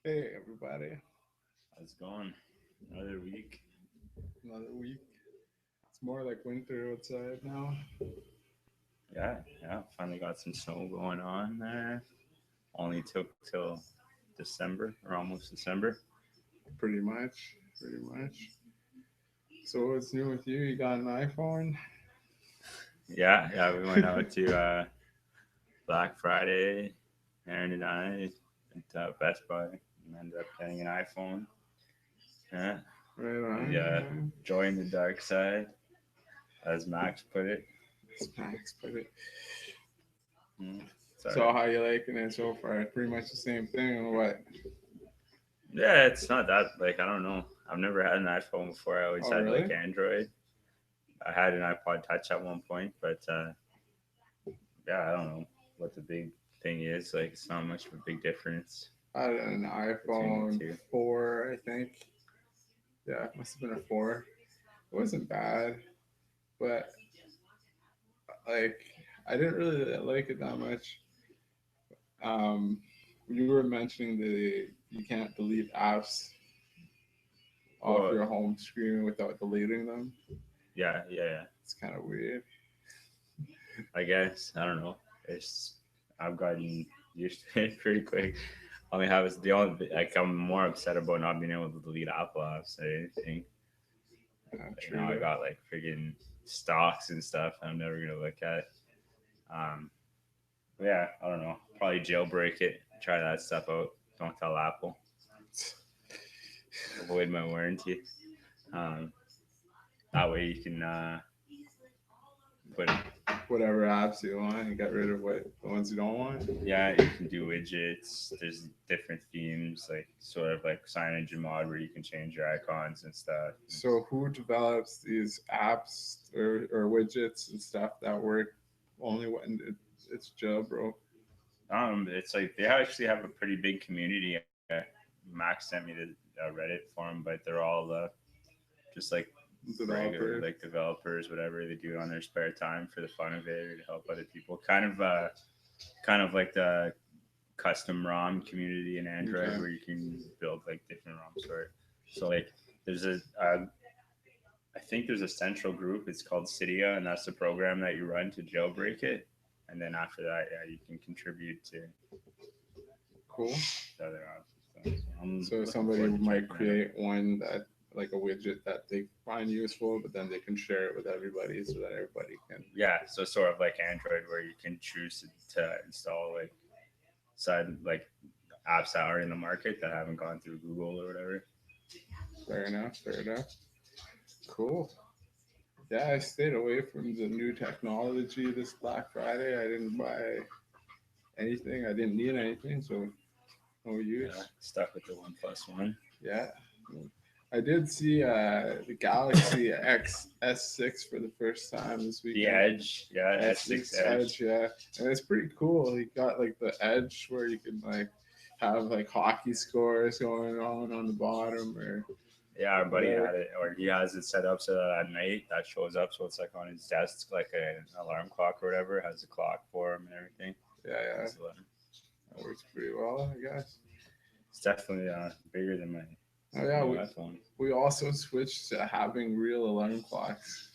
Hey everybody, How's it going? Another week. another week. It's more like winter outside now. Yeah. Finally got some snow going on there. Only took till December or almost December. Pretty much. So what's new with you? You got an iPhone? Yeah. We went out to Black Friday. Aaron and I went to Best Buy and ended up getting an iPhone. Yeah. Right on. Yeah. Join the dark side, as Max put it. Snacks, but it. Mm, So sorry. how you liking it so far? Pretty much the same thing, or what? Yeah, it's not that I don't know. I've never had an iPhone before. I always Oh had really? Android. I had an iPod Touch at one point, but yeah, I don't know what the big thing is. It's not much of a big difference I had an between the iPhone two. 4, I think. Yeah, it must have been a 4. It wasn't bad, but like I didn't really like it that much. Um, you were mentioning that you can't delete apps off Well, your home screen without deleting them. yeah. It's kind of weird. I guess I don't know. It's I've gotten used to it pretty quick. I mean, I was the only I'm more upset about not being able to delete Apple apps or anything. Now I True. got friggin' stocks and stuff. I'm never gonna look at. Um, yeah, I don't know. Probably jailbreak it. Try that stuff out. Don't tell Apple. Avoid my warranty. Um, that way you can put Whatever apps you want and get rid of what the ones you don't want. yeah, you can do widgets. There's different themes, sort of like sign engine mod where you can change your icons and stuff. So who develops these apps or widgets and stuff that work only when it's jailbroke? It's they actually have a pretty big community. Max sent me the Reddit forum, but they're all just regular Developers. developers, whatever they do it on their spare time for the fun of it or to help other people. Kind of like the custom ROM community in Android Okay. where you can build different ROMs for it. So there's I think there's a central group. It's called Cydia, and that's the program that you run to jailbreak it. And then after that, yeah, you can contribute to Cool. the other apps. So I'm So looking somebody forward to might checking it out. create one that like a widget that they find useful, but then they can share it with everybody so that everybody can. Yeah, so sort of like Android, where you can choose to install side apps that are in the market that haven't gone through Google or whatever. Fair enough. Fair enough. Cool. Yeah, I stayed away from the new technology this Black Friday. I didn't buy anything. I didn't need anything, so no Yeah, use. stuck with the One+1. Yeah. I did see the Galaxy X S6 for the first time this The weekend. Edge, yeah, S6 S6 Edge. Edge, yeah, and it's pretty cool. He got like the edge where you can have like hockey scores going on the bottom or Yeah, our buddy whatever. had it, or he has it set up so that at night that shows up. So it's on his desk, like an alarm clock or whatever. It has a clock for him and everything. Yeah, yeah, It's, that works pretty well, I guess. it's definitely bigger than my Oh yeah, new we iPhone. we also switched to having real alarm clocks.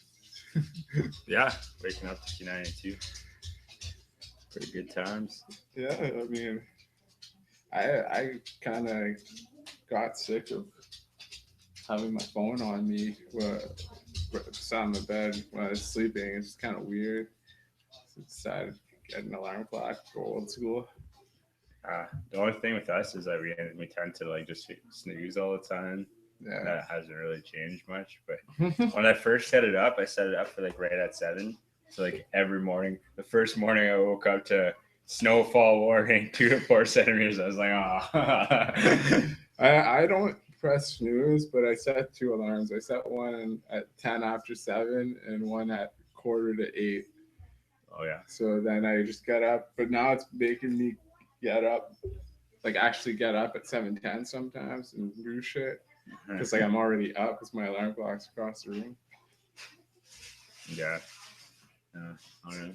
Yeah, waking up to Q92. Pretty good times. Yeah, I mean, I kind of got sick of having my phone on me sat on the bed when I was sleeping. It's just kind of weird. So I decided to get an alarm clock, go old school. The only thing with us is that we tend to just snooze all the time. Yeah. That hasn't really changed much. But when I first set it up, I set it up for right at 7. So every morning, the first morning I woke up to snowfall warning 2 to 4 centimeters. I was like, oh. I don't press snooze, but I set two alarms. I set one at 10 after 7 and one at quarter to 8. Oh yeah. So then I just get up, but now it's making me get up, like actually get up at 7:10 sometimes and do shit because like I'm already up because my alarm clock's across the room. Yeah. I don't know.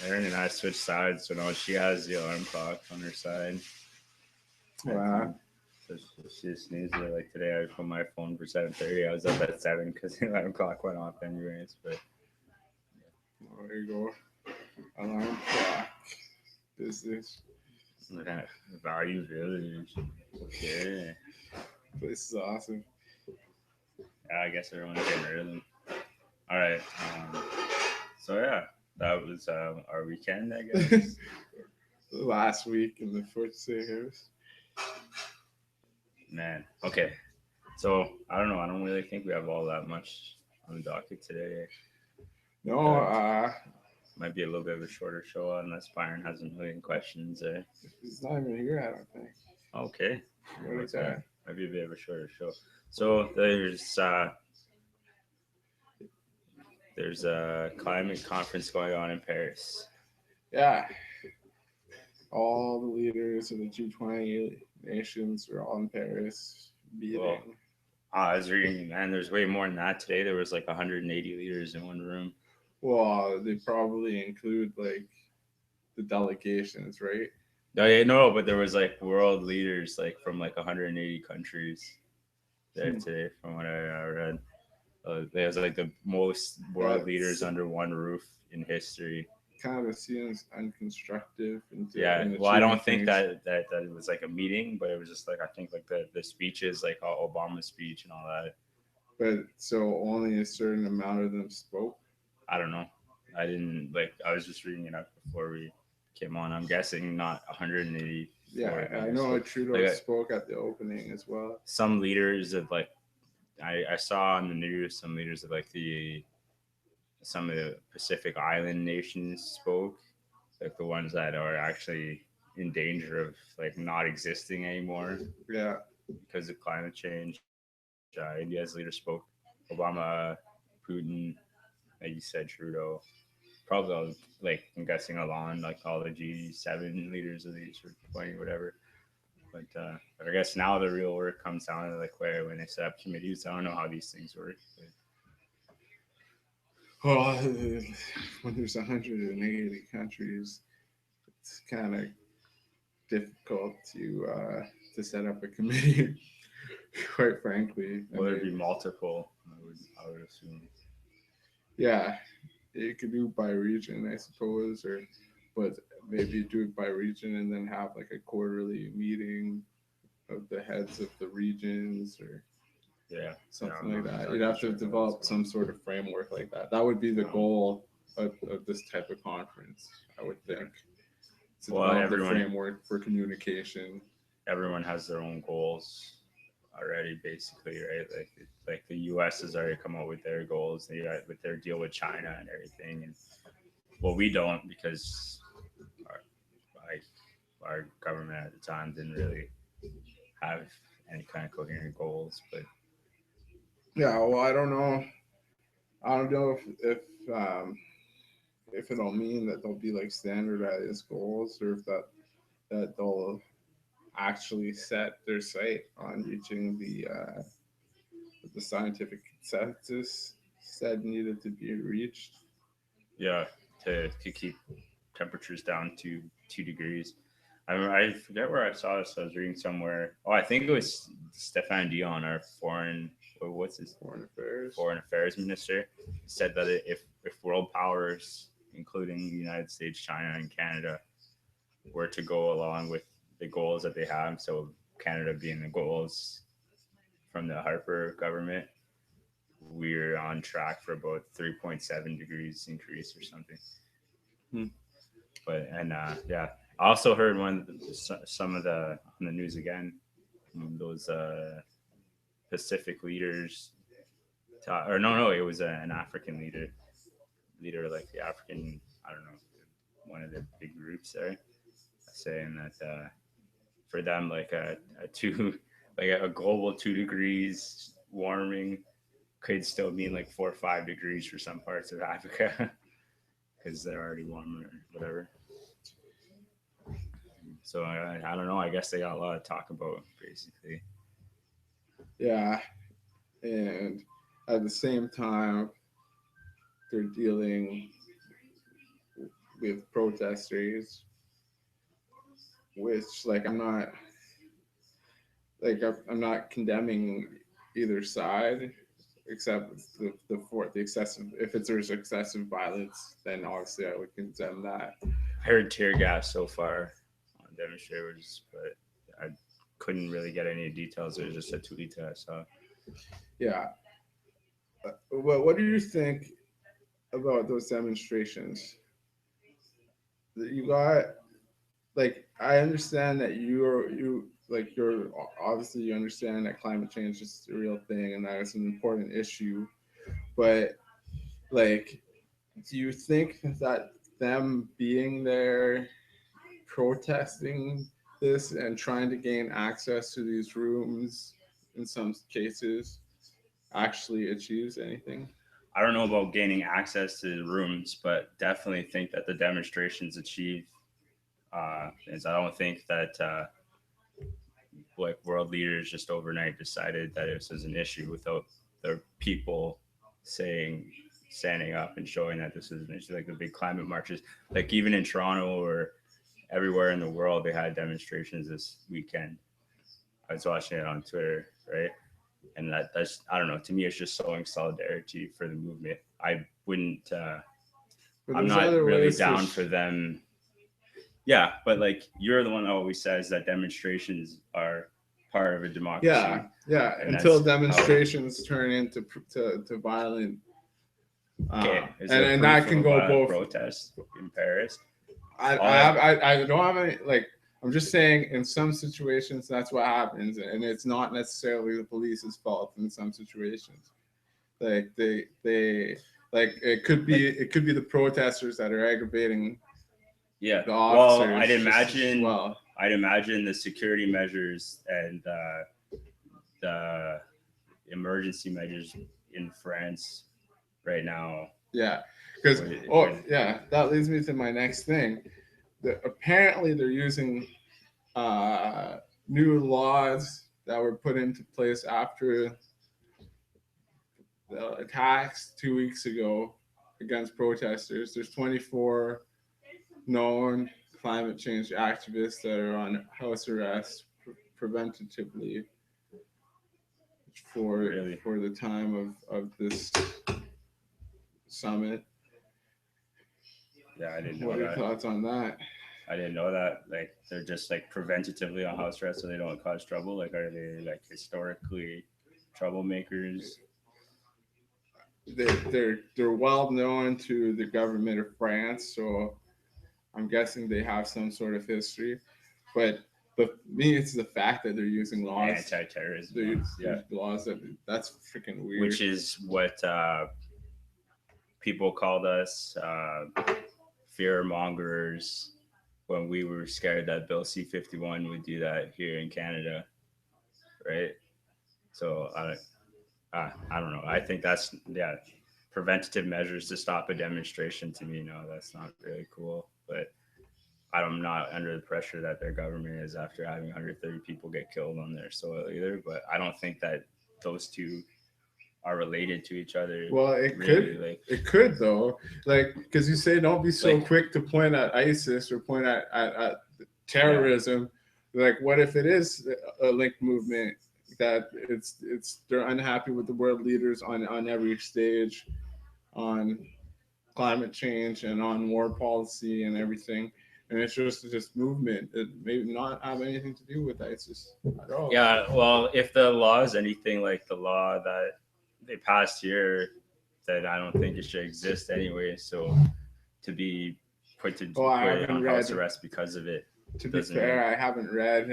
Erin and I switched sides, so now she has the alarm clock on her side. I Wow. think. So she sneezes it. Like today, I put my phone for 7:30. I was up at 7 because the alarm clock went off anyways. But Oh, there you go. Alarm clock. Business. yeah, value village. Okay. This is awesome. Yeah, I guess everyone's getting early. All right. So yeah, that was our weekend, I guess. Last week in the Fortier house. Man. Okay. So I don't know. I don't really think we have all that much on the docket today. No, Uh, might be a little bit of a shorter show unless Byron has a million questions. he's not even here, I don't think. Okay. What is Okay. that? Might be a bit of a shorter show. So there's a climate conference going on in Paris. Yeah. All the leaders of the G20 nations were all in Paris Well, meeting. I was reading, man, there's way more than that today. There was like 180 leaders in one room. Well, they probably include like the delegations, right? No, yeah, no, but there was like world leaders like from like 180 countries there Hmm. today, from what I read. There's like the most world leaders That's under one roof in history. kind of seems unconstructive Yeah, in well, I achieving don't think things. that it was like a meeting, but it was just like I think like the speeches, like Obama's speech and all that. But so only a certain amount of them spoke. I don't know. I didn't like. I was just reading it up before we came on. I'm guessing not 184 Yeah, I leaders know spoke. Like Trudeau spoke at the opening as well. some leaders of like I saw on the news some leaders of like the some of the Pacific Island nations spoke, like the ones that are actually in danger of like not existing anymore Yeah, because of climate change. India's leader spoke. Obama, Putin, like you said, Trudeau. Probably all, like I'm guessing along like all the G7 leaders of these or 20 whatever. But I guess now the real work comes down to like where when they set up committees. I don't know how these things work. But well, when there's 180 countries, it's kind of difficult to set up a committee. Quite frankly, I will there be mean, multiple? I would assume. yeah, you could do by region, I suppose, or but maybe do it by region and then have like a quarterly meeting of the heads of the regions or Yeah, something I'm like not that. You'd exactly have to sure how that's develop going. some sort of framework like that. That would be the Um, goal of this type of conference, I would yeah. think, to Well, develop the framework for communication. everyone has their own goals already, basically, right? Like the U.S. has already come up with their goals. They with their deal with China and everything, and well, we don't because our like our government at the time didn't really have any kind of coherent goals. But Yeah, well, I don't know. I don't know um, if it'll mean that there'll be like standardized goals or if that they'll actually set their sight on reaching the scientific consensus said needed to be reached. yeah, to keep temperatures down to 2 degrees. I forget where I saw this. I was reading somewhere. Oh, I think it was Stefan Dion, our what's his Foreign affairs. foreign affairs minister, said that if world powers, including the United States, China, and Canada, were to go along with the goals that they have, so Canada being the goals from the Harper government, we're on track for about 3.7 degrees increase or something. Hmm. But and yeah, I also heard some of the on the news again, those Pacific leaders, or no, it was an African leader like the African, I don't know, one of the big groups there, saying that for them like a two like a global 2 degrees warming could still mean like 4 or 5 degrees for some parts of Africa because they're already warmer or whatever. So I don't know. I guess they got a lot to talk about basically. Yeah, and at the same time, they're dealing with protesters, which like I'm not condemning either side, except the excessive. If it's there's excessive violence, then obviously I would condemn that. I heard tear gas so far on demonstrators, but I couldn't really get any details. It was just a tweet that I saw. Yeah. What do you think about those demonstrations? You got like I understand that you're obviously you understand that climate change is a real thing and that it's an important issue, but like, do you think that them being there protesting this and trying to gain access to these rooms in some cases actually achieves anything? I don't know about gaining access to the rooms, but definitely think that the demonstrations achieve. Is I don't think that like world leaders just overnight decided that this was an issue without the people saying, standing up and showing that this is an issue. Like the big climate marches, like even in Toronto or everywhere in the world, they had demonstrations this weekend. I was watching it on Twitter, right? And that's I don't know. To me, it's just showing solidarity for the movement. I wouldn't. But I'm there's not other really ways to down for them. Yeah, but like you're the one that always says that demonstrations are part of a democracy, yeah, and until that's how. demonstrations turn into to violent. Okay, is And there and proof that of can a go violent both. protest in Paris? I All I, that, have, I don't have any like. I'm just saying, in some situations, that's what happens, and it's not necessarily the police's fault. In some situations, like they like like, it could be the protesters that are aggravating yeah. the Well, officers just as well. I'd imagine the security measures and the emergency measures in France right now. Yeah, because Would yeah, that leads me to my next thing. Apparently, they're using uh, new laws that were put into place after the attacks 2 weeks ago against protesters. There's 24 known climate change activists that are on house arrest preventatively really, for the time of this summit. yeah, I didn't What know are your that. thoughts on that? I didn't know that. Like they're just like preventatively on house arrest so they don't cause trouble. Like are they like historically troublemakers? They're well known to the government of France, so I'm guessing they have some sort of history. But me, it's the fact that they're using laws. Anti-terrorism They're ones, yeah. laws that's freaking weird. Which is what people called us fear mongers when we were scared that Bill C-51 would do that here in Canada, right? So I don't know. I think that's yeah, preventative measures to stop a demonstration. To me, no, that's not really cool. But I'm not under the pressure that their government is after having 130 people get killed on their soil either. But I don't think that those two are related to each other. Well, Really, like it could though, like because you say don't be so like quick to point at ISIS or point at yeah, terrorism. Like, what if it is a linked movement that it's they're unhappy with the world leaders on every stage on climate change and on war policy and everything, and it's just movement. It may not have anything to do with ISIS at all. yeah. Well, if the law is anything like the law that they passed here, then I don't think it should exist anyway. So to be Oh, I put haven't on house read. arrest because of it To be doesn't fair, I haven't read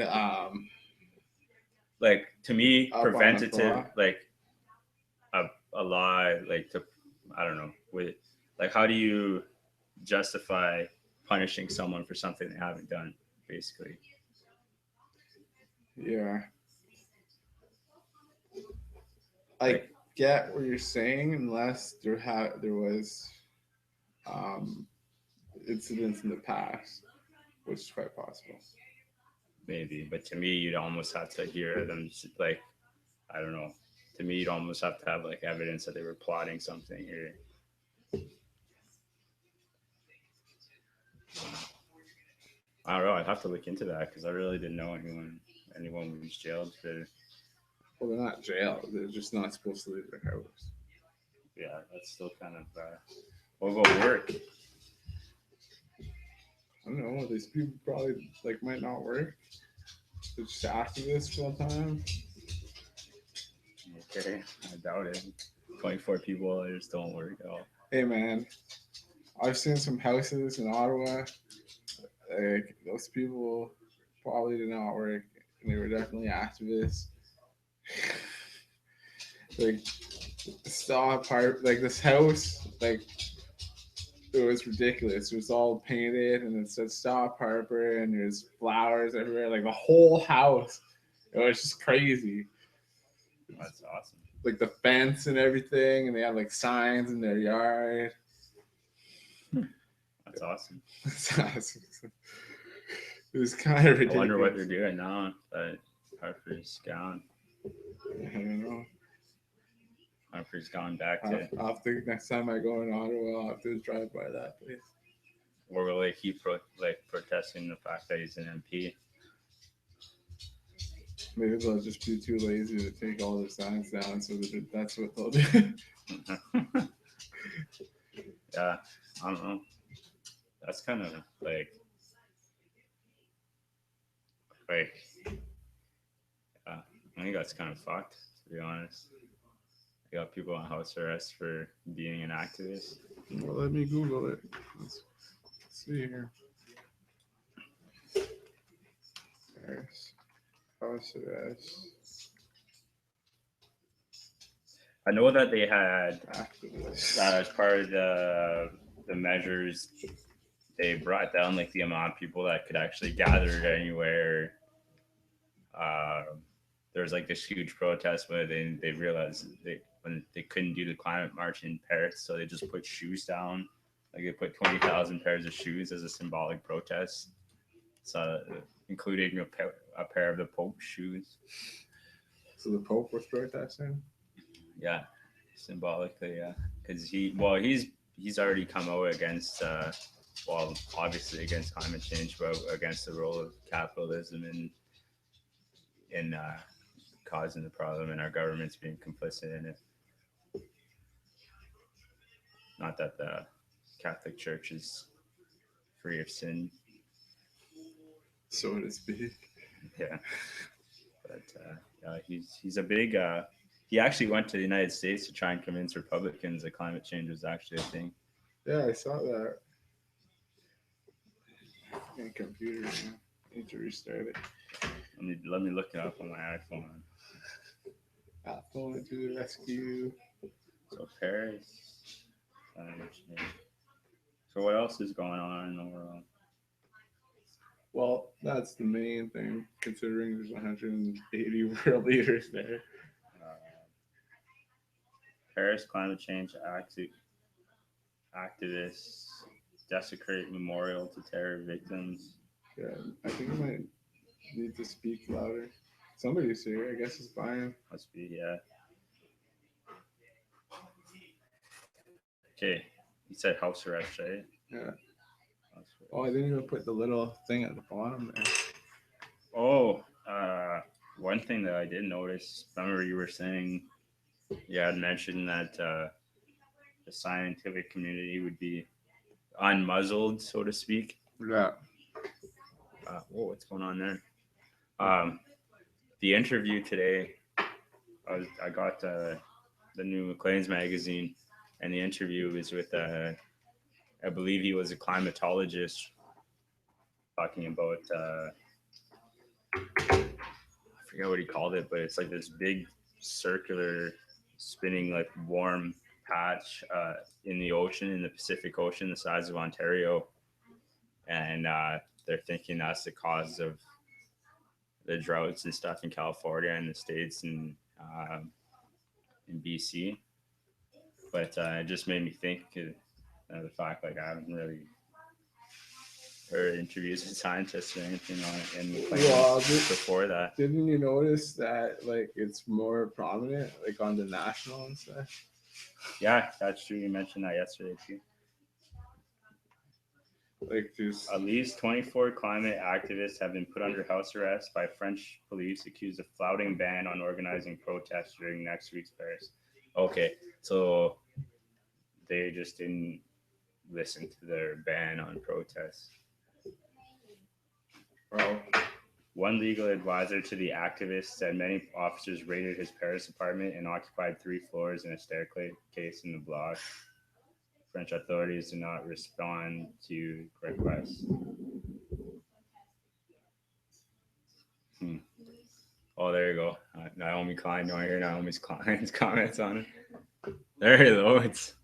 like to me up on the preventative law. like a law like to I don't know with like how do you justify punishing someone for something they haven't done basically. Yeah, I Like get what you're saying, unless there was um, incidents in the past, which is quite possible. maybe, but to me you'd almost have to hear them like I don't know. To me, you'd almost have to have like evidence that they were plotting something here. I don't know. I'd have to look into that because I really didn't know anyone was jailed for. Well, they're not jailed. They're just not supposed to leave their house. Yeah, that's still kind of. What about work? I don't know. These people probably like might not work. They're just activists full time. Okay, I doubt it. 24 people just don't work at all. Hey man, I've seen some houses in Ottawa. Like those people probably did not work, and they were definitely activists. Like stop part like this house, like it was ridiculous. It was all painted and it said "Stop Harper" and there's flowers everywhere, like the whole house. It was just crazy. That's awesome. Like the fence and everything, and they had like signs in their yard. That's awesome. It was kind of ridiculous. I wonder what they're doing now that Harper's gone. I don't know. Harper's gone back to. I'll have to, next time I go in Ottawa, I'll have to drive by that place. Or will they keep protesting the fact that he's an MP? Maybe they'll just be too lazy to take all their signs down, so that's what they'll do. Yeah, I don't know. That's kind of I think that's kind of fucked, to be honest. You got people on house arrest for being an activist. Well, let me Google it. Let's see here. There's house arrest. I know that they had Activists. as part of the measures, they brought down like the amount of people that could actually gather anywhere. There was like this huge protest where they realized when they couldn't do the climate march in Paris, so they just put shoes down. Like they put 20,000 pairs of shoes as a symbolic protest. So including a pair of the Pope's shoes. So the Pope was protesting? Yeah, symbolically, yeah. Because he's already come out against obviously against climate change, but against the role of capitalism in causing the problem, and our government's being complicit in it. Not that the Catholic Church is free of sin. So to speak. Yeah, but he's a big. He actually went to the United States to try and convince Republicans that climate change was actually a thing. Yeah, I saw that. And computer, need to restart it. Let me look it up on my iPhone. iPhone to the rescue. So Paris. So what else is going on in the world? Well, that's the main thing, considering there's 180 world leaders there. Paris climate change activists desecrate memorial to terror victims. Yeah, I think I might need to speak louder. Somebody's here. I guess it's Brian. Must be, yeah. Okay, you said house arrest, right? Yeah. Oh, I didn't even put the little thing at the bottom there. Oh, one thing that I did notice, remember you were saying, you had mentioned that the scientific community would be unmuzzled, so to speak. Yeah. What's going on there? The interview today, I got the new Maclean's magazine, and the interview is with I believe he was a climatologist talking about I forget what he called it, but it's like this big circular spinning like warm patch in the ocean, in the Pacific Ocean, the size of Ontario, and they're thinking that's the cause of the droughts and stuff in California and the States and in BC. But it just made me think of the fact like I haven't really heard interviews with scientists or anything on it and before that. Didn't you notice that like it's more prominent like on the national and stuff? Yeah, that's true. You mentioned that yesterday too. Like just At least 24 climate activists have been put under house arrest by French police accused of flouting ban on organizing protests during next week's Paris. Okay, so they just didn't listen to their ban on protests. well, One legal advisor to the activists said many officers raided his Paris apartment and occupied 3 floors and a staircase in the block. French authorities did not respond to requests. Oh, there you go. Naomi Klein. You want to hear Naomi Klein's comments on it? There you go. It's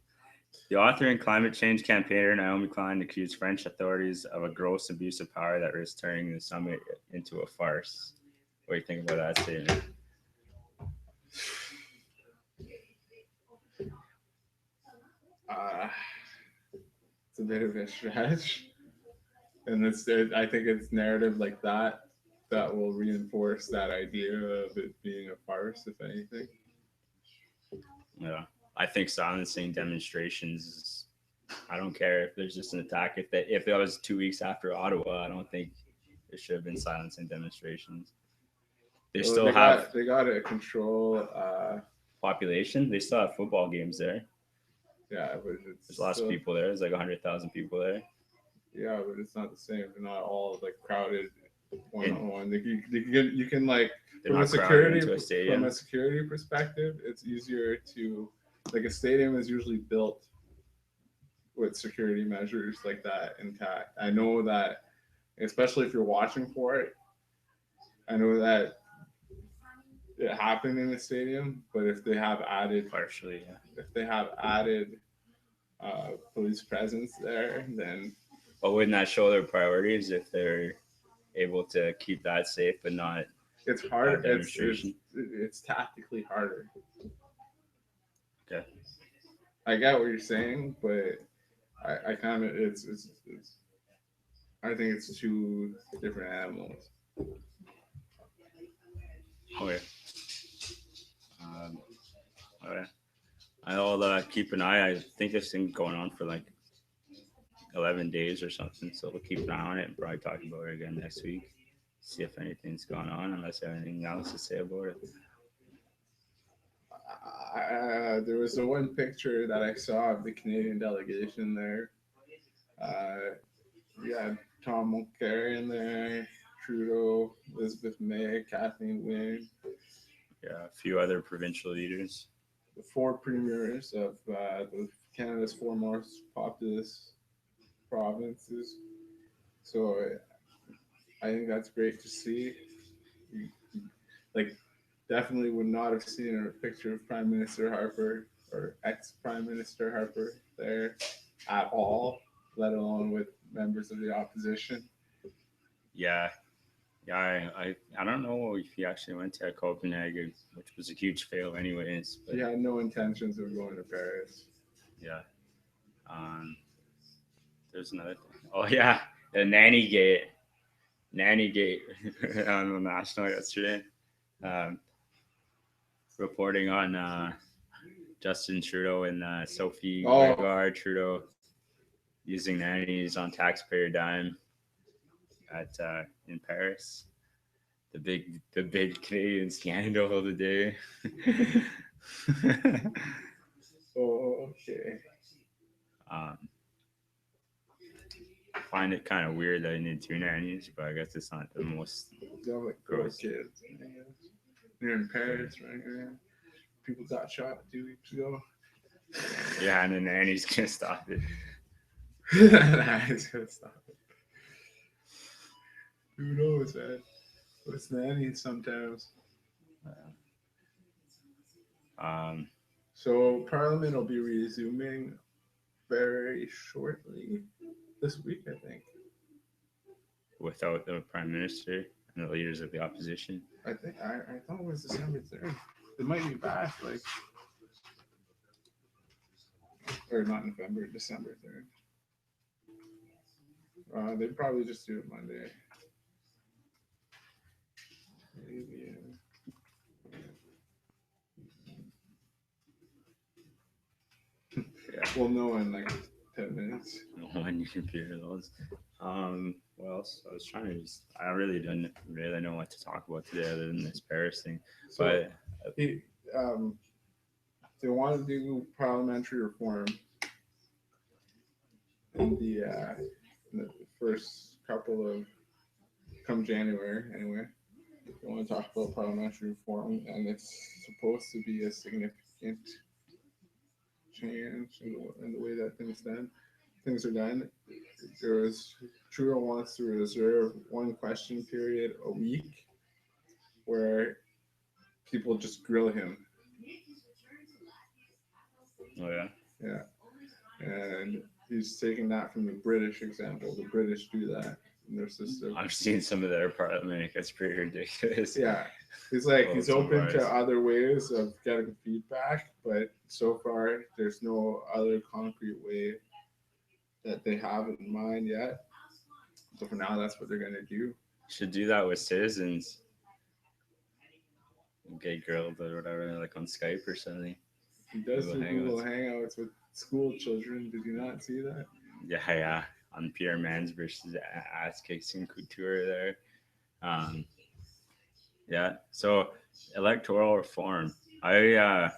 the author and climate change campaigner Naomi Klein accused French authorities of a gross abuse of power that risks turning the summit into a farce. What do you think about that statement? it's a bit of a stretch, and I think it's narrative like that that will reinforce that idea of it being a farce, if anything. Yeah, I think silencing demonstrations is, I don't care if there's just an attack. If that was 2 weeks after Ottawa, I don't think there should have been silencing demonstrations. They Well, still have they got to control. population. They still have football games there. Yeah, but There's lots of people there. There's like 100,000 people there. Yeah, but it's not the same. They're not all like crowded one on one. You can like from a security perspective, it's easier to like a stadium is usually built with security measures like that intact. I know that, especially if you're watching for it. I know that it happened in the stadium, but if they have added partially, yeah. If they have added police presence there, then. But wouldn't that show their priorities if they're able to keep that safe but not? It's hard. It's tactically harder. Okay. I get what you're saying, but I kind of it's I think it's two different animals. Okay. Okay. I'll keep an eye. I think this thing's going on for like 11 days or something, so we'll keep an eye on it and probably talk about it again next week. See if anything's going on, unless you have anything else to say about it. There was the one picture that I saw of the Canadian delegation there. Yeah, Tom Mulcair in there, Trudeau, Elizabeth May, Kathleen Wynne. Yeah, a few other provincial leaders. The 4 premiers of Canada's 4 most populous provinces. So I think that's great to see. Like, definitely would not have seen a picture of Prime Minister Harper or ex-Prime Minister Harper there at all, let alone with members of the opposition. Yeah. I don't know if he actually went to Copenhagen, which was a huge fail anyways. But he had no intentions of going to Paris. Yeah. There's another thing. Oh yeah, the nanny gate on the National yesterday. Reporting on Justin Trudeau and Sophie Gregoire Trudeau using nannies on taxpayer dime at in Paris. The big Canadian scandal of the day. Okay. I find it kind of weird that I need 2 nannies, but I guess it's not the most. Like gross kids. You're in Paris right here. People got shot 2 weeks ago. Yeah, and the nanny's gonna stop it. Nanny's gonna stop it. Who knows, man? What's nannies sometimes? So Parliament will be resuming very shortly this week, I think. Without the Prime Minister and the leaders of the opposition. I thought it was December 3rd. It might be back, like, or not November, December 3rd. They'd probably just do it Monday. Maybe. Yeah. We'll know in like 10 minutes. When you compare those. What else? I was trying to just. I really didn't really know what to talk about today other than this Paris thing. So But he, they want to do parliamentary reform in the first couple of come January anyway. They want to talk about parliamentary reform, and it's supposed to be a significant change in the way that things are done. There was Trudeau wants to reserve one question period a week where people just grill him. oh yeah, Yeah, and he's taking that from the British example. The British do that in their system. I've seen some of their parliament. It's pretty ridiculous. Yeah, he's like Oh, he's it's open to unwise. other ways of getting feedback, but so far there's no other concrete way that they have in mind yet. So for now, that's what they're gonna do. Should do that with citizens. Get grilled or whatever, like on Skype or something. He does Google do Google Hangouts. Hangouts with school children. Did you not see that? Yeah, yeah. On Pierre Mans versus ass kicking couture there. Um, yeah. So electoral reform. I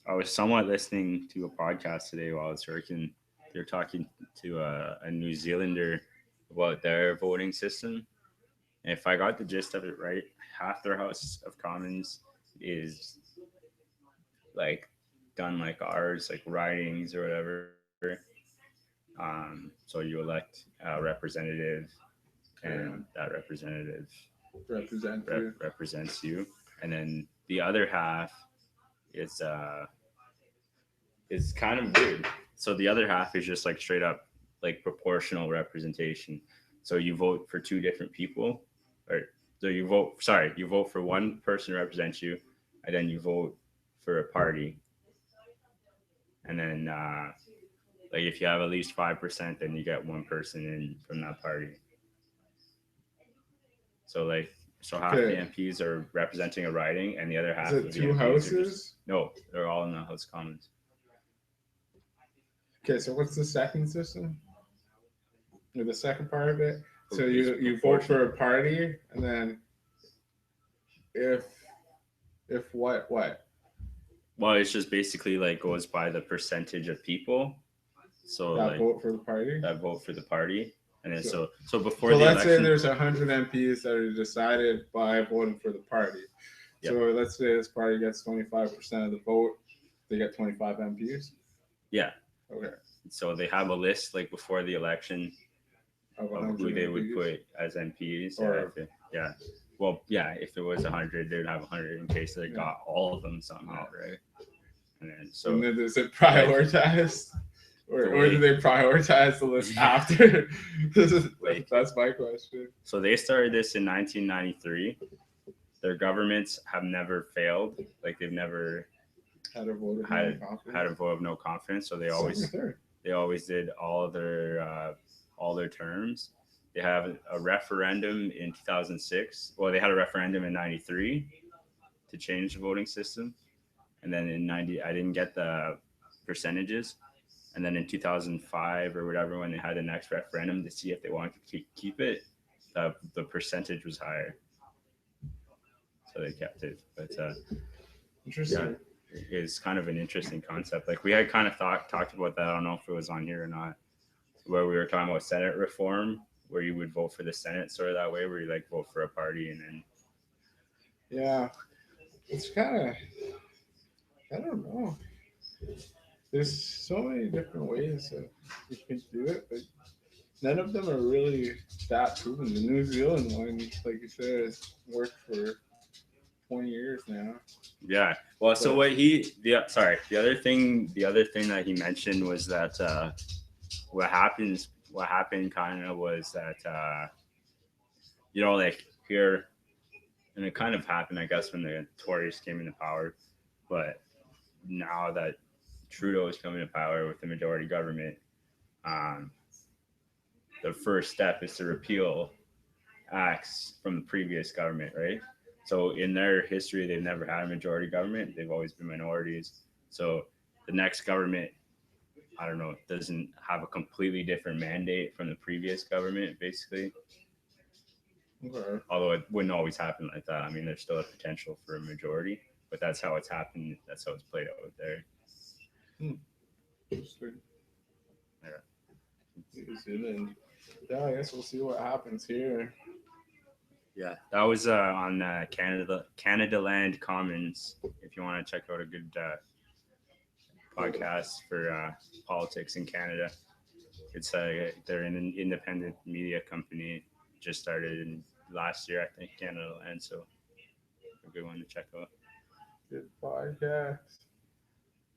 was somewhat listening to a podcast today while I was working. They're talking to a New Zealander about their voting system. And if I got the gist of it right, half their House of Commons is like done like ours, like ridings or whatever. So you elect a representative, and Yeah, that representative represent you. represents you. And then the other half is is kind of weird. So the other half is just like straight up like proportional representation. So you vote for two different people, or so you vote. Sorry, you vote for one person to represent you, and then you vote for a party, and then like if you have at least 5%, then you get one person in from that party. So like so half the Okay, MPs are representing a riding, and the other is half it of the two MPs are just houses? no, they're all in the House of Commons. Okay, so what's the second system? Or the second part of it? So It's you vote for proportional. a party, and then if what? Well, it's just basically like goes by the percentage of people. So That like vote for the party. that vote for the party, and then So so before so the let's say election, there's 100 MPs that are decided by voting for the party. So yep, let's say this party gets 25% of the vote, they get 25 MPs. yeah. Okay, So they have a list like before the election of of who 100 they would MPs, put as MPs. Yeah, or yeah. Well, yeah, if it was 100, they'd have 100 in case they yeah, got all of them somehow, yeah. right? And then And so then is it like prioritized, the or do way they prioritize the list after? like That's my question. so they started this in 1993. Their governments have never failed. Like they've never Had a vote of no had had confidence. a vote of no confidence. So Second or third. they always did all their terms. They have a referendum in 2006. Well, they had a referendum in 93 to change the voting system, and then in 90, I didn't get the percentages. And then in 2005 or whatever, when they had the next referendum to see if they wanted to keep it, the percentage was higher, so they kept it. But yeah, Interesting. it's kind of an interesting concept. Like we had kind of talked about that. I don't know if it was on here or not, where we were talking about Senate reform, where you would vote for the Senate sort of that way, where you like vote for a party and then Yeah, it's kind of, I don't know. There's so many different ways that you can do it, but none of them are really that proven. The New Zealand one, like you said, has worked for 20 years now. yeah. Well, so But the other thing that he mentioned was that what happened kind of was that like here, and it kind of happened, I guess, when the Tories came into power, but now that Trudeau is coming to power with the majority government, um, the first step is to repeal acts from the previous government, right? So in their history, they've never had a majority government. They've always been minorities. So the next government I don't know, doesn't have a completely different mandate from the previous government, basically. Okay. Although it wouldn't always happen like that. I mean, there's still a potential for a majority, but that's how it's happened. That's how it's played out there. Hmm. Interesting. Yeah. New Zealand. Yeah, I guess we'll see what happens here. Yeah, that was on Canada Land Commons. If you want to check out a good podcast for politics in Canada, it's they're an independent media company. Just started in last year, I think, Canada Land. So a good one to check out. Good podcast.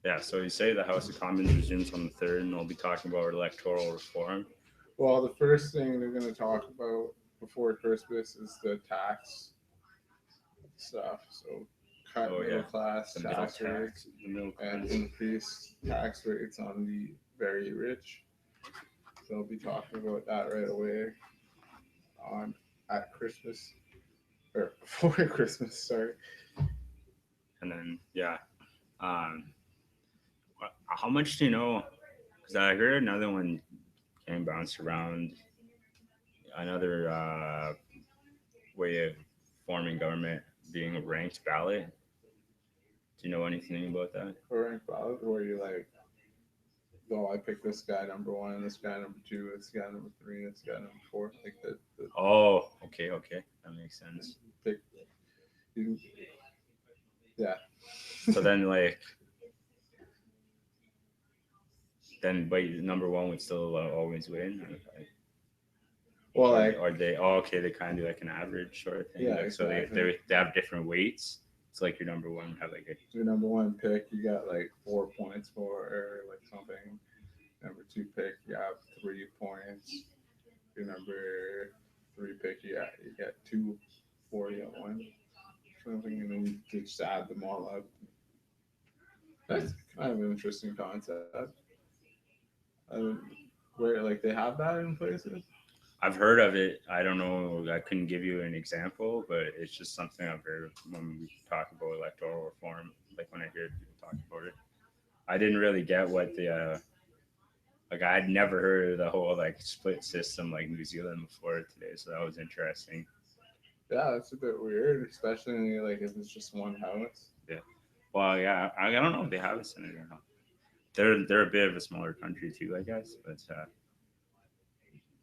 Yeah, so you say the House of Commons resumes on the third, and we'll be talking about electoral reform. Well, the first thing they're going to talk about before Christmas is the tax stuff. So, cut Oh middle yeah, class the middle tax rates tax, the middle and class. increase tax rates on the very rich. So, I'll be talking about that right away on at Christmas or before Christmas. Sorry. And then yeah, um, how much do you know? Because I heard another one getting bounced around. Another way of forming government being a ranked ballot. Do you know anything about that? For ranked ballot, where you like, oh, I picked this guy number one, this guy number two, this guy number three, this guy number four. Like the Oh, okay, okay, that makes sense. pick, you, yeah. So then, like, then but number one would still always win, Well, like, or they? Oh, okay, they kind of do like an average sort of thing. yeah, Like, so exactly. they have different weights. It's like your number one would have like a Your number one pick, you got like 4 points for, or like something. Number two pick, you have 3 points. Your number three pick, you get two, four, you got one, something, and then you just add them all up. That's kind of an interesting concept. I mean, where like they have that in places. I've heard of it. I don't know. I couldn't give you an example, but it's just something I've heard when we talk about electoral reform. Like when I hear people talk about it, I didn't really get what the like. I had never heard of the whole like split system like New Zealand before today, so that was interesting. Yeah, that's a bit weird, especially like if it's just one house. Yeah. Well, yeah. I don't know if they have a senator now. They're a bit of a smaller country too, I guess. But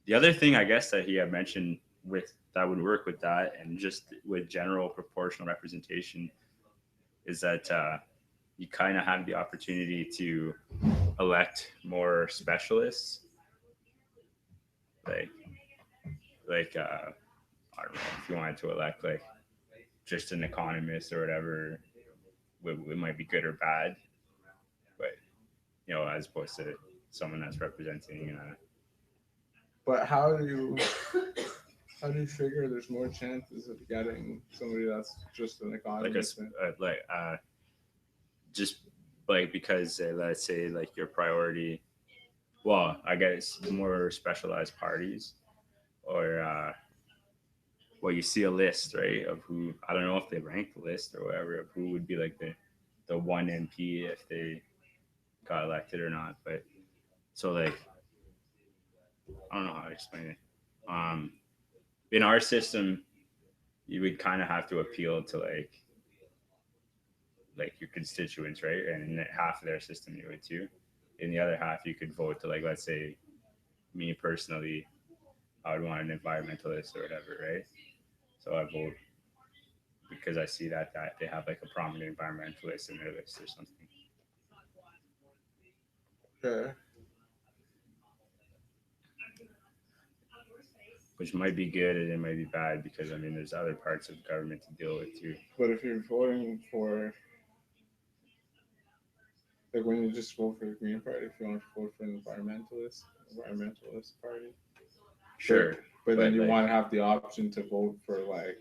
the other thing I guess that he had mentioned with that would work with that and just with general proportional representation is that you kind of have the opportunity to elect more specialists, like I don't know if you wanted to elect like just an economist or whatever, it might be good or bad, but as opposed to someone that's representing But how do you figure there's more chances of getting somebody that's just an like a economist? just like because let's say like your priority, well, I guess more specialized parties or well, you see a list, right, of who, I don't know if they rank the list or whatever, of who would be like the one MP if they got elected or not. But so like I don't know how to explain it. Um, in our system, you would kind of have to appeal to like your constituents, right? And in half of their system, you would too. In the other half, you could vote to like let's say me personally, I would want an environmentalist or whatever, right? So I vote because I see that they have like a prominent environmentalist in their list or something. Okay. Which might be good and it might be bad because I mean there's other parts of government to deal with too. But if you're voting for like when you just vote for the Green Party, if you want to vote for an environmentalist party, but Sure, but then but you want to have the option to vote for like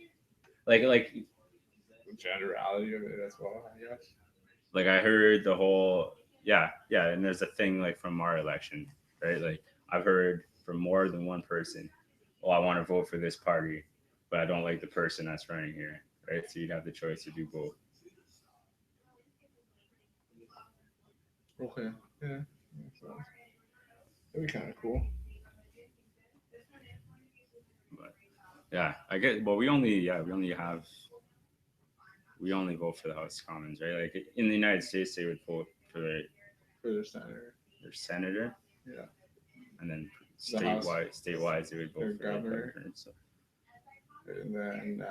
the generality of it as well, I guess. I heard the whole yeah, and there's a thing like from our election, right? Like I've heard from more than one person, oh, I want to vote for this party, but I don't like the person that's running here, right? So you'd have the choice to do both. Okay. Yeah. So it'd be kind of cool. But yeah, I get. Well, we only vote for the House of Commons, right? Like in the United States, they would vote for For the senator. their senator, Yeah. and then The House, statewide, they would their vote for like governor, governor and stuff. and then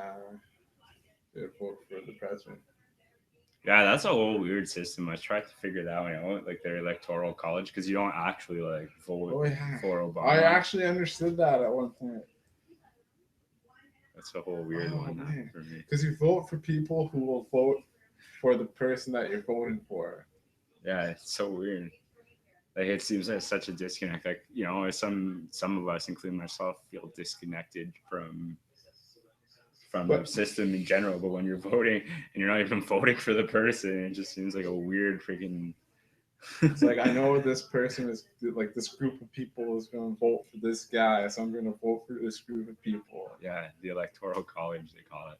they vote for the president. Yeah, that's a whole weird system. I tried to figure that one out, like their electoral college, because you don't actually like vote Oh yeah, for I Obama. actually understood that at one point. That's a whole weird Oh one man, for me. because you vote for people who will vote for the person that you're voting for. Yeah, it's so weird. Like it seems like such a disconnect. Like some of us, including myself, feel disconnected from the But system in general. But when you're voting and you're not even voting for the person, it just seems like a weird freaking. it's like I know this person is like this group of people is going to vote for this guy, so I'm going to vote for this group of people. Yeah, the Electoral College they call it.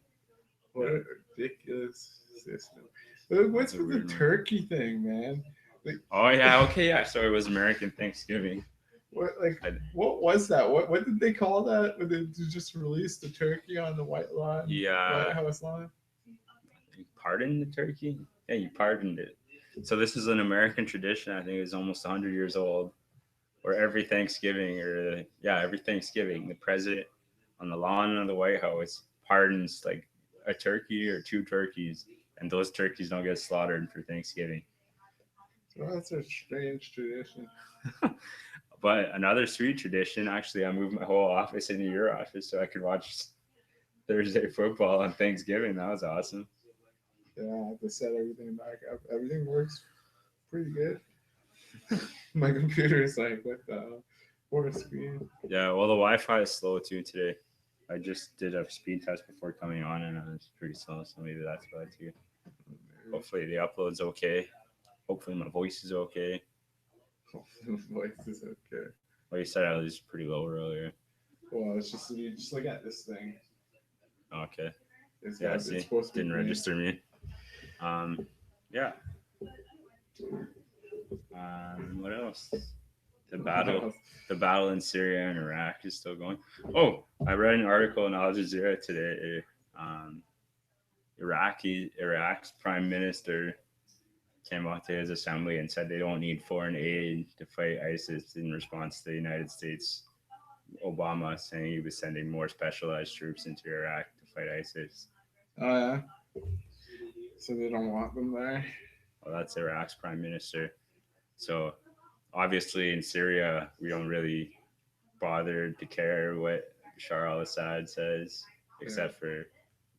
What Yeah. a ridiculous system. Look, That's what's a with the weird one. turkey thing, man? Like, Oh yeah, okay, yeah. So it was American Thanksgiving. I, what was that? What did they call that when they just released the turkey on the White yeah, House lawn? you pardoned the turkey. Yeah, you pardoned it. So this is an American tradition. I think it's almost 100 years old. Where every Thanksgiving, every Thanksgiving, the president on the lawn of the White House pardons like a turkey or two turkeys, and those turkeys don't get slaughtered for Thanksgiving. Well, that's a strange tradition. But another sweet tradition, actually, I moved my whole office into your office so I could watch Thursday football on Thanksgiving. That was awesome. Yeah, I have to set everything back up. Everything works pretty good. My computer is like, what the hell? Four speed. Yeah, well, the Wi-Fi is slow too today. I just did a speed test before coming on, and it was pretty slow, so maybe that's why too. Hopefully the upload's okay. Hopefully my voice is okay. Voice is okay. Like you said, I was pretty low earlier. Well, it's just you just look at this thing. Okay. It's Yeah, got. It's see, supposed to be didn't green. register me. Yeah. What else? The battle, the battle in Syria and Iraq is still going. Oh, I read an article in Al Jazeera today. Um, Iraq's prime minister came out to his assembly and said they don't need foreign aid to fight ISIS in response to the United States. Obama saying he was sending more specialized troops into Iraq to fight ISIS. Oh yeah. So they don't want them there. Well, that's Iraq's prime minister. So obviously in Syria, we don't really bother to care what Bashar al-Assad says, except for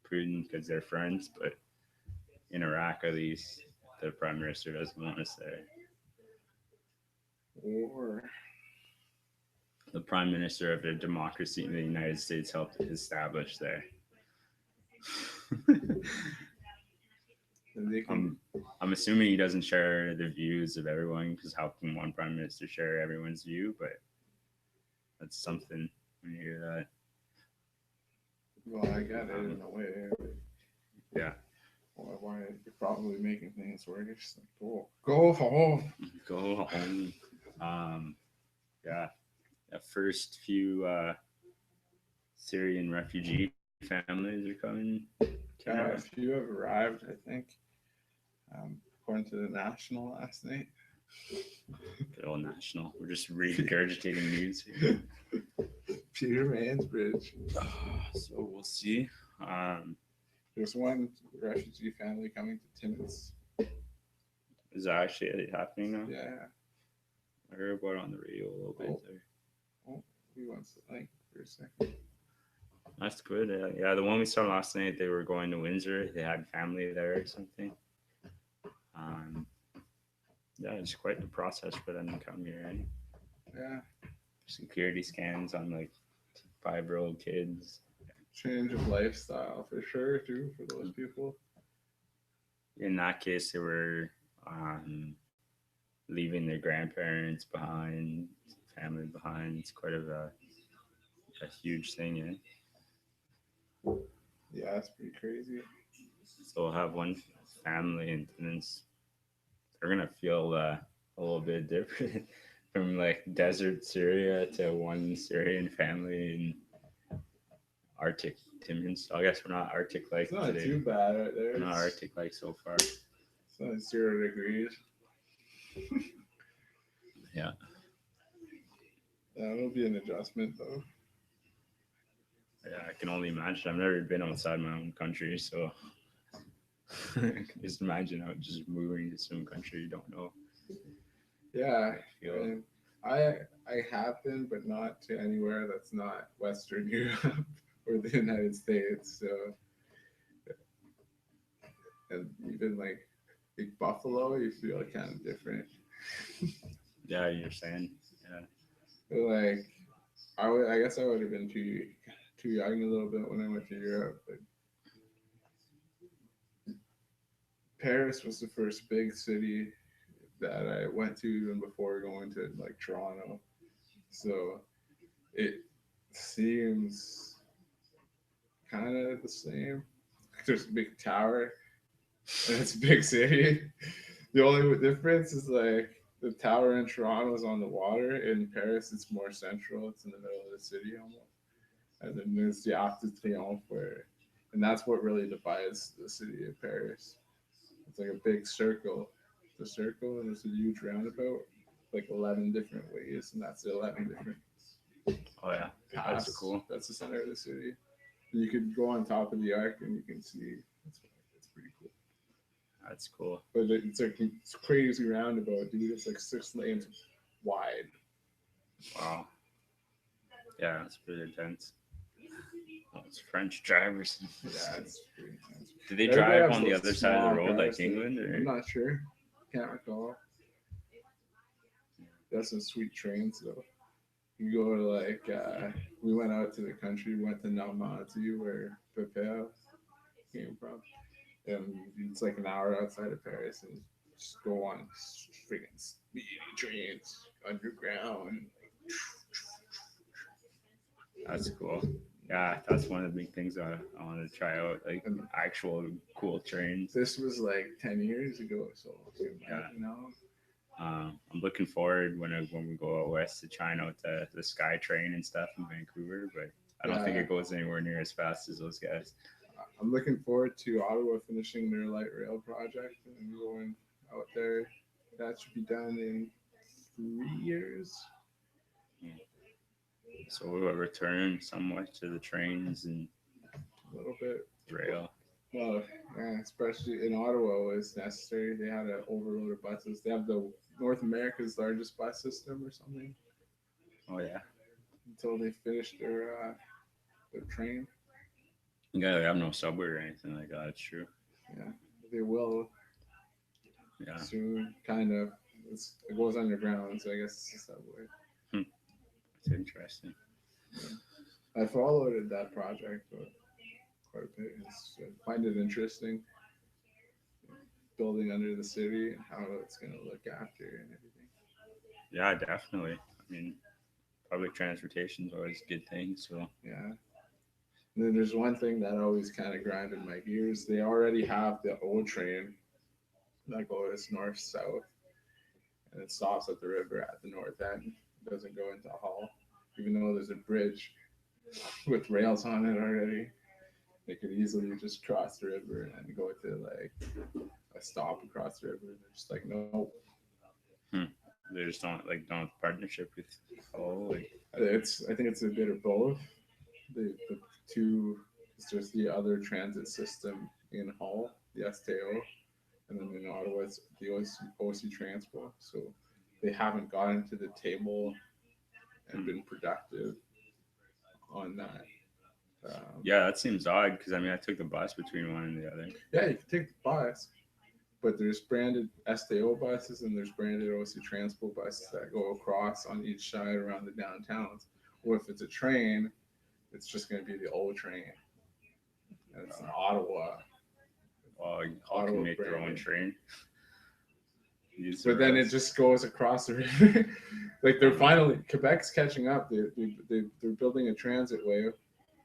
Putin because they're friends. But in Iraq, at least, the prime minister doesn't want us there. War. The prime minister of a democracy in the United States helped establish there. And they can. I'm assuming he doesn't share the views of everyone because how can one prime minister share everyone's view? But that's something when you hear that. Well, I got it in a way. Yeah. Well, why you're probably making things worse. Just like, go home. Go home. Yeah. The first few Syrian refugee families are coming. A few have arrived, I think, according to the National last night. Good old National. We're just regurgitating news. Peter Mansbridge. So we'll see. There's one refugee family coming to Timmins. Is that actually happening now? Yeah. I heard about it on the radio a little bit there. Oh, he wants the link for a second. That's good. Yeah, the one we saw last night, they were going to Windsor. They had family there or something. Yeah, it's quite the process for them to come here, right? Yeah. Security scans on like 5-year-old kids. Change of lifestyle for sure, too, for those people. In that case, they were leaving their grandparents behind, family behind. It's quite of a huge thing, eh? Yeah, that's pretty crazy. So we'll have one family, and then they're gonna feel a a little bit different from like desert Syria to one Syrian family in Arctic Timmins. I guess we're not Arctic It's like not today. too bad out there. We're not Arctic like so far. It's not 0 degrees. Yeah. Yeah, it'll be an adjustment though. Yeah, I can only imagine. I've never been outside my own country, so I can just imagine out just moving to some country you don't know. Yeah, Feel and I have been, but not to anywhere that's not Western Europe or the United States. So, and even like Buffalo, you feel kind of different. yeah, you're saying. Yeah. Like I guess I would have been too young a little bit when I went to Europe. But Paris was the first big city that I went to even before going to like Toronto. So it seems kind of the same. There's a big tower and it's a big city. The only difference is like the tower in Toronto is on the water. In Paris, it's more central. It's in the middle of the city almost. And then there's the Arc de Triomphe, and that's what really divides the city of Paris. It's like a big circle. The circle, and there's a huge roundabout, like 11 different ways, and that's the 11 different Oh yeah, paths. that's cool. That's the center of the city. You could go on top of the arc and you can see. It's pretty cool. That's cool. But it's crazy roundabout, dude. It's like 6 lanes wide. Wow. Yeah, that's pretty intense. Oh, it's French drivers. Yeah, it's pretty intense. Do they Everybody drive has on the those other side of the small road like cars that- England? I'm Or? not sure. Can't recall. That's some sweet trains though. You go to we went out to the country, went to Normandy where Pepper came from, and it's like an hour outside of Paris, and just go on freaking speedy trains underground. That's cool. Yeah, that's one of the big things I want to try out, like And actual cool trains. this was like 10 years ago, so Yeah. you know. I'm looking forward when we go out west to trying out the Sky Train and stuff in Vancouver, but I don't think Yeah. it goes anywhere near as fast as those guys. I'm looking forward to Ottawa finishing their light rail project and going out there. That should be done in 3 years. So we'll return somewhat to the trains and A little bit. rail. Well, yeah, especially in Ottawa, it's necessary. They had an overload of buses. They have the North America's largest bus system or something Oh yeah, until they finish their train. you gotta have no subway or anything like that. It's true. Yeah, they will Yeah, soon. Kind of. It goes underground, so I guess it's a subway. it's interesting. I followed that project quite a bit. I find it interesting building under the city and how it's going to look after and everything. Yeah, definitely. I mean, public transportation is always a good thing. So Yeah. And then there's one thing that always kind of grinded my gears. They already have the old train that goes north south, and it stops at the river at the north end. It doesn't go into Hull, even though there's a bridge with rails on it already. They could easily just cross the river and go to like a stop across the river. They're just like, no. they just don't have partnership with like I think it's a bit of both. The two, it's just the other transit system in Hull, the STO, and then in Ottawa it's the OC Transport. So they haven't gotten to the table and been productive on that. yeah, that seems odd because I mean I took the bus between one and the other. Yeah, you can take the bus, but there's branded STO buses and there's branded OC Transport buses that go across on each side around the downtowns. Or if it's a train, it's just going to be the old train. And it's in Ottawa. Well, all can make their own branded. train. But then it just goes across the river. Like they're finally, Quebec's catching up. They're building a transit way,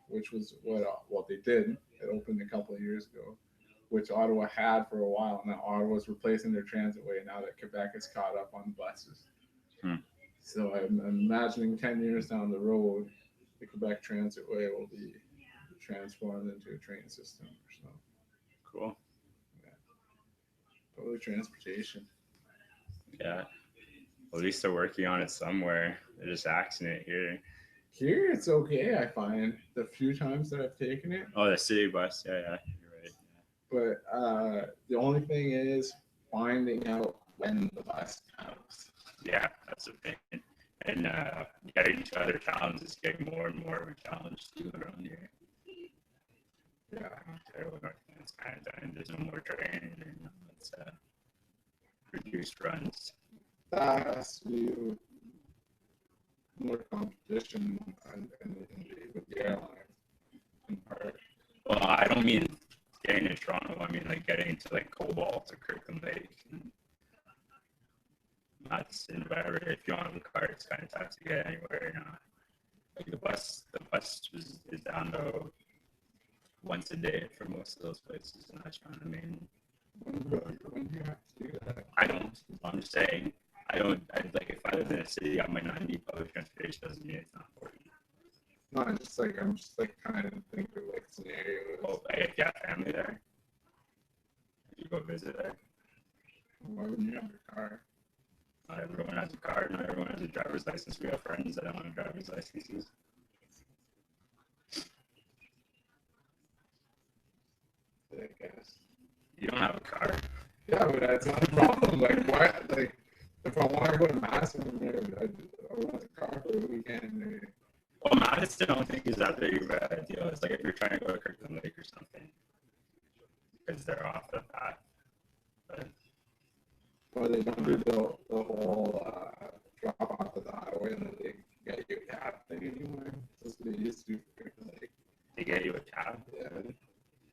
which was what they did. It opened a couple of years ago, which Ottawa had for a while. Now Ottawa's replacing their transitway now that Quebec has caught up on buses. Hmm. So I'm imagining 10 years down the road, the Quebec Transitway will be transformed into a train system or so. Cool. Public transportation. Yeah. At least they're working on it somewhere. They're just axing it here. Here it's okay, I find. The few times that I've taken it. Oh, the city bus. Yeah, yeah. You're right. But the only thing is finding out when the bus comes. Yeah, that's the thing. And getting to other towns is getting more and more of a challenge too around here. Yeah. It's kind of done. There's no more train. And it's reduced runs. That has to be more competition with the airlines in part. Well, I don't mean getting to Toronto. I mean like getting to like Cobalt or Kirkland Lake. That's in whatever. If you don't have a car, it's kind of tough to get anywhere. You know, like the bus is down to once a day for most of those places, and that's kind of main. When you have to do that. I don't. I'm just saying. I don't. I like if I live in a city, I might not need public transportation. Doesn't mean it's not important. No, I'm just like trying to think of like scenarios. Well, if you have family there, you go visit there. Why wouldn't you have a car? Not everyone has a car. Not everyone has a driver's license. We have friends that don't have driver's licenses. I guess. You don't have a car. Yeah, but that's not a problem. Like, why? Like, if I want to go to Mass, I want a car for the weekend. Well, Madison, I don't think is that big of a deal. It's like if you're trying to go to Kirkland Lake or something, because they're off the path. But Or they don't do the whole drop off of the highway and then they get you a cab thing anymore. That's what they used to do for Kirkland Lake. they get you a cab. Yeah.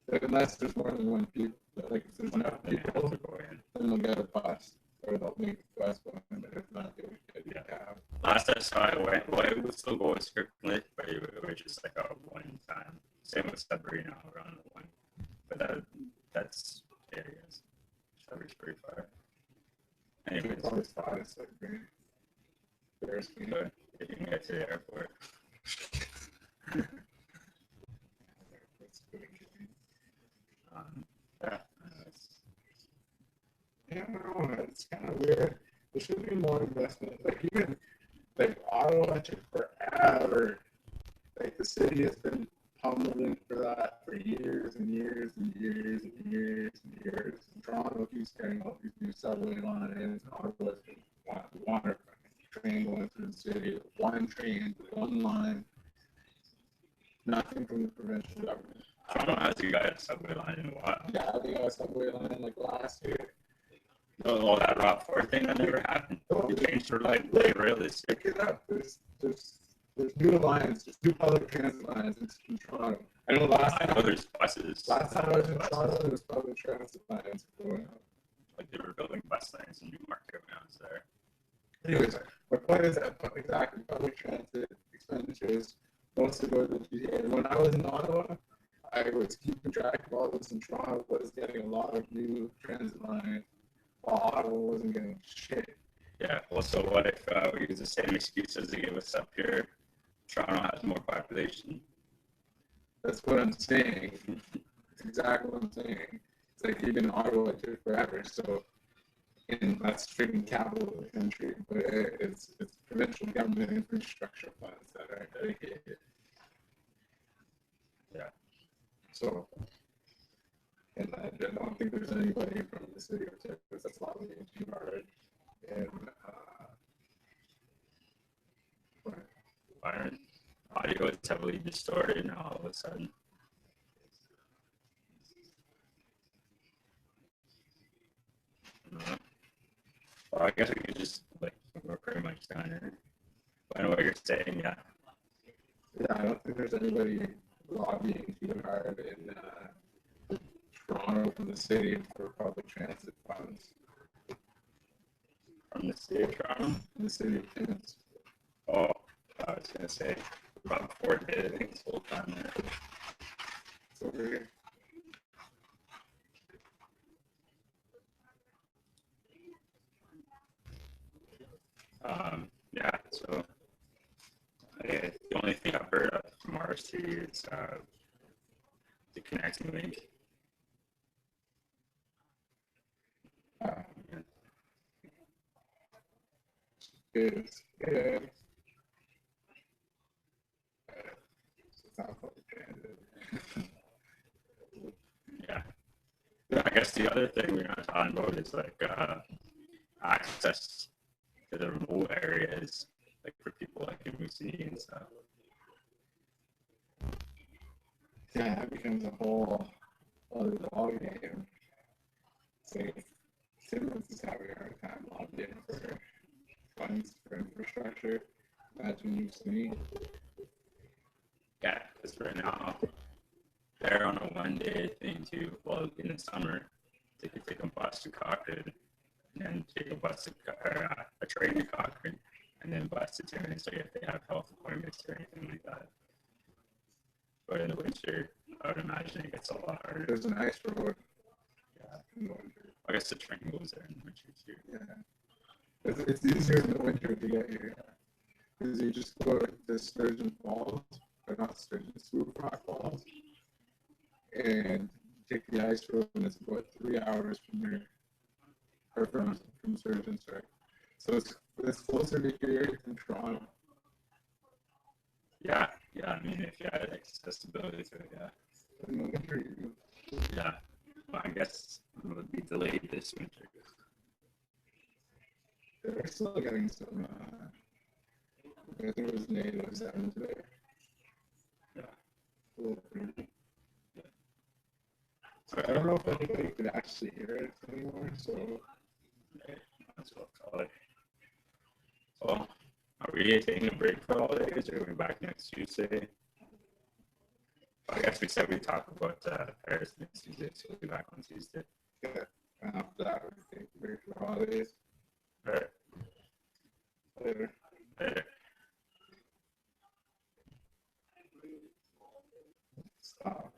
Like, unless there's more than one people, like if there's enough people, then they'll get a bus. Or they'll make a bus one, but if not, they'll get you a cab. Last I saw it went, well, it would still go with Kirkland Lake, but it was just like a one time. Same with Sudbury now, around the one. But that's areas. Sudbury's pretty far. Anyways, Always thought it's like very embarrassing. but if you can get to the airport. Yeah. Yeah, I don't know. It's kind of weird. There should be more investment. Like even like Ottawa took forever. Like the city has been pummeling for that for years and years and years and years and years. And Toronto keeps getting all these new subway lines, and Ottawa's water train going through the city. One train, one line. Nothing from the provincial government. Toronto hasn't got a subway line in a while. Yeah, they got a subway line like last year. All that Route 4 thing that never happened. The trains were like realistic. Pick it up. There's new lines. There's new public transit lines in Toronto. I know I know there's buses. Last time I was in Toronto, there was public transit lines going up. Like they were building bus lines in Newmarket when I was there. Anyways, my point is that exactly public transit expenditures mostly go to the GTA. And when I was in Ottawa, I was keeping track of all this, and Toronto was getting a lot of new transit lines, while Ottawa wasn't getting shit. Yeah, well, so what if we use the same excuse as they give us up here? Toronto has more population. That's what I'm saying. That's exactly what I'm saying. It's like even Ottawa took forever, so and that's freaking capital of the country, but it's provincial government infrastructure funds that are dedicated. Yeah. So, and I don't think there's anybody from the city of Texas that's lobbying too hard. And Our audio is heavily distorted now all of a sudden. Well, I guess we could just, like, we're pretty much done here. I know what you're saying, yeah. yeah, I don't think there's anybody lobbying too hard in Toronto from the city for public transit funds. From the city of Toronto? The city of Kansas. Oh, I was going to say, about Fortier, I think, this whole time there. It's over here. varsity is the connecting link. It's good. It's not Quebec Transit. Yeah. I guess the other thing we're not talking about is like access to the remote areas, like for people like in BC and stuff. Yeah, that becomes a whole other ball game. Say, Simmons is having a hard time lobbying for funds for infrastructure. Imagine you see. Yeah, because right now they're on a 1 day thing too. Well, in the summer, they could take a bus to Cochrane and take a bus to a train to Cochrane and then bus to Timmins. So if they have health appointments or anything like that. But in the winter, I would imagine it gets a lot harder. There's an ice road. Yeah. In the winter. I guess the train goes there in the winter too. Yeah. It's easier in the winter to get here. Because you just go to Sturgeon Falls, or not Sturgeon, Swoop Rock Falls, and take the ice road, and it's about 3 hours from here, or from Sturgeon, sorry. So it's closer to here than Toronto. Yeah, I mean, if you had accessibility to it, yeah. In the winter, Yeah, well, I guess it would be delayed this winter. they're still getting some, there was natives down there. Yeah. So I don't know if anybody could actually hear it anymore, so That's what I'll call it. So, are we taking a break for all days, or are we back next Tuesday? I guess we said we'd talk about Paris next Tuesday, so we'll be back on Tuesday. yeah, after that, we take a break for the holidays. All right. Later. Later. Stop.